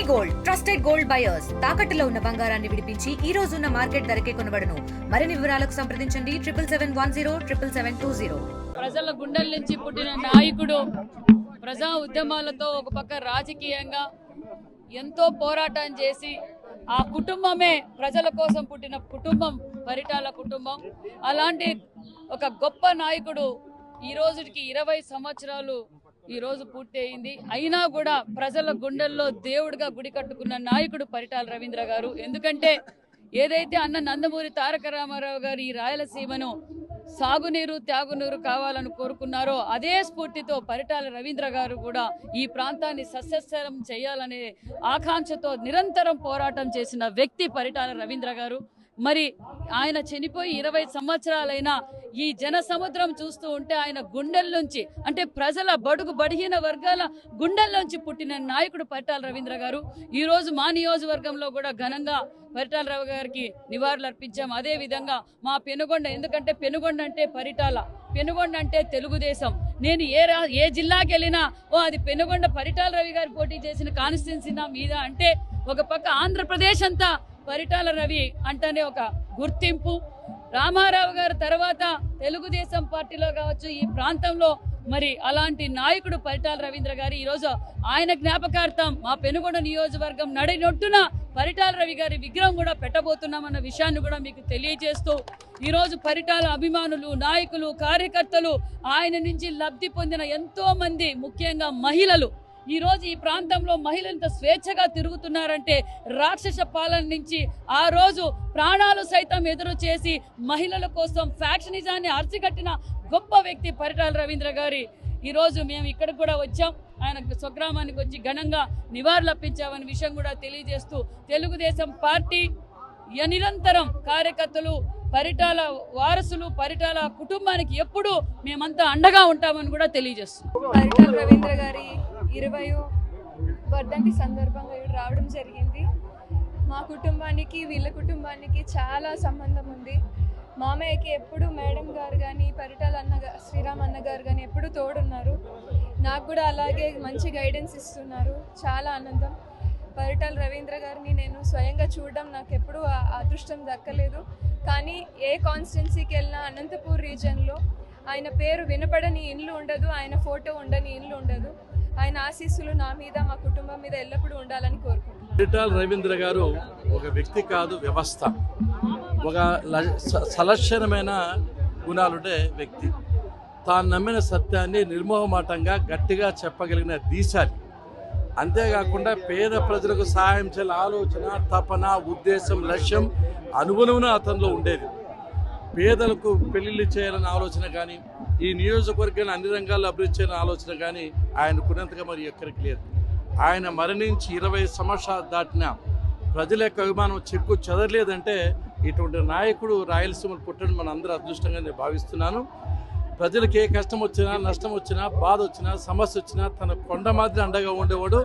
Gold trusted gold buyers తాకట్టులో ఉన్న బంగారాన్ని విడిపించి ఈ రోజు ఉన్న మార్కెట్ ధరకే కొనబడును. మరిన్ని వివరాలకు సంప్రదించండి 7710777220. ప్రజల గుండెల నుంచి పుట్టిన నాయకుడు, ప్రజా ఉద్యమాలతో ఒక పక్క రాజకీయంగా ఎంతో పోరాటం చేసి ఆ కుటుంబమే ప్రజల కోసం పుట్టిన కుటుంబం పరిటాల కుటుంబం. అలాంటి ఒక గొప్ప నాయకుడు ఈ రోజుకి 20 సంవత్సరాలు ఈ రోజు పూర్తి అయింది. అయినా కూడా ప్రజల గుండెల్లో దేవుడిగా గుడి కట్టుకున్న నాయకుడు పరిటాల రవీంద్ర గారు. ఎందుకంటే ఏదైతే అన్న నందమూరి తారక రామారావు గారు ఈ రాయలసీమను సాగునీరు త్యాగునీరు కావాలని కోరుకున్నారో అదే స్ఫూర్తితో పరిటాల రవీంద్ర గారు కూడా ఈ ప్రాంతాన్ని సస్యశ్యామలం చేయాలనే ఆకాంక్షతో నిరంతరం పోరాటం చేసిన వ్యక్తి పరిటాల రవీంద్ర గారు. మరి ఆయన చనిపోయి 20 సంవత్సరాలైనా ఈ జన సముద్రం చూస్తూ ఉంటే ఆయన గుండెల్లోంచి, అంటే ప్రజల బడుగు బడిహీన వర్గాల గుండెల్లోంచి పుట్టిన నాయకుడు పరిటాల రవీంద్ర గారు. ఈరోజు మా నియోజకవర్గంలో కూడా ఘనంగా పరిటాల రావు గారికి నివాళులు అర్పించాం. అదే విధంగా మా పెనుగొండ, ఎందుకంటే పెనుగొండ అంటే పరిటాల, పెనుగొండ అంటే తెలుగుదేశం. నేను ఏ జిల్లాకి వెళ్ళినా అది పెనుగొండ పరిటాల రవి గారు పోటీ చేసిన కాన్స్టిట్యున్సీ నా మీద అంటే ఒక పక్క ఆంధ్రప్రదేశ్ అంతా పరిటాల రవి అంటేనే ఒక గుర్తింపు. రామారావు గారు తర్వాత తెలుగుదేశం పార్టీలో కావచ్చు ఈ ప్రాంతంలో మరి అలాంటి నాయకుడు పరిటాల రవీంద్ర గారు. ఈరోజు ఆయన జ్ఞాపకార్థం మా పెనుగొండ నియోజకవర్గం నడినొట్టున పరిటాల రవి గారి విగ్రహం కూడా పెట్టబోతున్నామన్న విషయాన్ని కూడా మీకు తెలియజేస్తూ ఈరోజు పరిటాల అభిమానులు, నాయకులు, కార్యకర్తలు, ఆయన నుంచి లబ్ధి పొందిన ఎంతో మంది, ముఖ్యంగా మహిళలు, ఈరోజు ఈ ప్రాంతంలో మహిళలు ఇంత స్వేచ్ఛగా తిరుగుతున్నారంటే రాక్షస పాలన నుంచి ఆ రోజు ప్రాణాలు సైతం ఎదురు చేసి మహిళల కోసం ఫ్యాక్షనిజాన్ని అరిచికట్టిన గొప్ప వ్యక్తి పరిటాల రవీంద్ర గారి. ఈరోజు మేము ఇక్కడికి కూడా వచ్చాం, ఆయన స్వగ్రామానికి వచ్చి ఘనంగా నివాళులు అర్పించామనే విషయం కూడా తెలియజేస్తూ తెలుగుదేశం పార్టీ నిరంతరం కార్యకర్తలు, పరిటాల వారసులు, పరిటాల కుటుంబానికి ఎప్పుడూ మేమంతా అండగా ఉంటామని కూడా తెలియజేస్తాం. పరిటాల రవీంద్ర గారి 20వ వర్ధంతి సందర్భంగా రావడం జరిగింది. మా కుటుంబానికి వీళ్ళ కుటుంబానికి చాలా సంబంధం ఉంది. మామయ్యకి ఎప్పుడు మేడం గారు కానీ, పరిటాల శ్రీరామ్ అన్న గారు కానీ ఎప్పుడు తోడున్నారు. నాకు కూడా అలాగే మంచి గైడెన్స్ ఇస్తున్నారు. చాలా ఆనందం. పరిటాల రవీంద్ర గారిని నేను స్వయంగా చూడడం నాకు ఎప్పుడూ అదృష్టం దక్కలేదు. కానీ ఏ కాన్స్టిట్యున్సీకి వెళ్ళినా అనంతపూర్ రీజన్లో ఆయన పేరు వినపడని ఇల్లు ఉండదు, ఆయన ఫోటో ఉండని ఇల్లు ఉండదు. ఆయన ఆశీస్సులు నా మీద, మా కుటుంబం మీద ఎల్లప్పుడూ ఉండాలని కోరుకుంటున్నాను. పరిటాల రవీంద్ర గారు ఒక వ్యక్తి కాదు, వ్యవస్థ. ఒక సలక్షణమైన గుణాలుండే వ్యక్తి. తాను నమ్మిన సత్యాన్ని నిర్మోహమాటంగా గట్టిగా చెప్పగలిగిన దీశాలి. అంతేకాకుండా పేద ప్రజలకు సహాయం చేయాల ఆలోచన, తపన, ఉద్దేశం, లక్ష్యం అనుగుణమున అతనిలో ఉండేది. పేదలకు పెళ్లిళ్ళు చేయాలన్న ఆలోచన కానీ, ఈ నియోజకవర్గాన్ని అన్ని రంగాల్లో అభివృద్ధి చేయాలన్న ఆలోచన కానీ ఆయనకున్నంతగా మరి ఎక్కడికి లేదు. ఆయన మరణించి 20 సంవత్సరాలు దాటిన ప్రజల యొక్క అభిమానం చెక్కు చెదరలేదంటే ఇటువంటి నాయకుడు రాయలసీమలు పుట్టడం మన అందరూ అదృష్టంగా నేను భావిస్తున్నాను. ప్రజలకు ఏ కష్టం వచ్చినా, నష్టం వచ్చినా, బాధ వచ్చినా, సమస్య వచ్చినా తన కొండ మాదిరి అండగా ఉండేవాడు.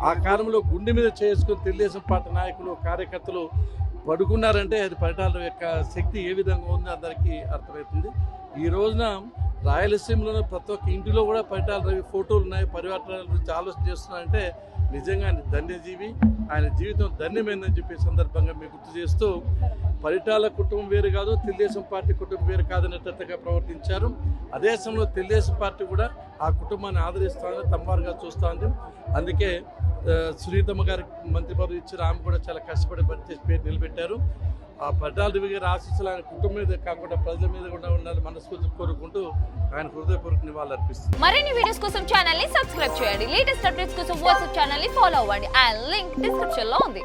ఆ కాలంలో గుండె మీద చేసుకుని తెలుగుదేశం పార్టీ నాయకులు, కార్యకర్తలు పడుకున్నారంటే అది పరిటాల యొక్క శక్తి ఏ విధంగా ఉందో అందరికీ అర్థమవుతుంది. ఈ రోజున రాయలసీమలో ప్రతి ఒక్క ఇంటిలో కూడా పరిటాల రవి ఫోటోలు ఉన్నాయి. పరివర్తనాల గురించి ఆలోచన చేస్తున్నారంటే నిజంగా ఆయన ధన్యజీవి, ఆయన జీవితం ధన్యమైందని చెప్పే సందర్భంగా మీకు గుర్తు చేస్తూ, పరిటాల కుటుంబం వేరు కాదు, తెలుగుదేశం పార్టీ కుటుంబం వేరు కాదనేటట్టుగా ప్రవర్తించారు. అదే సమయంలో తెలుగుదేశం పార్టీ కూడా ఆ కుటుంబాన్ని ఆదరిస్తామని తమ్మవారుగా చూస్తోంది. అందుకే సునీతమ్మ గారికి మంత్రి పదవి ఇచ్చారు. ఆమె కూడా చాలా కష్టపడి పనిచేసి పేరు నిలబెట్టారు. ఆ పరిటాల రవి గారి ఆశీస్సులు ఆయన కుటుంబం మీద కాకుండా ప్రజల మీద కూడా ఉండాలని మనస్ఫూర్తి కోరుకుంటూ ఆయన హృదయపూర్వక నివాళులు అర్పిస్తుంది. మరిన్ని వీడియోస్ కోసం ఛానల్ ని సబ్స్క్రైబ్ చేయండి. లేటెస్ట్ అప్డేట్స్ కోసం వాట్సాప్ ఛానల్ ని ఫాలో అవ్వండి. ఆ లింక్ డిస్క్రిప్షన్ లో ఉంది.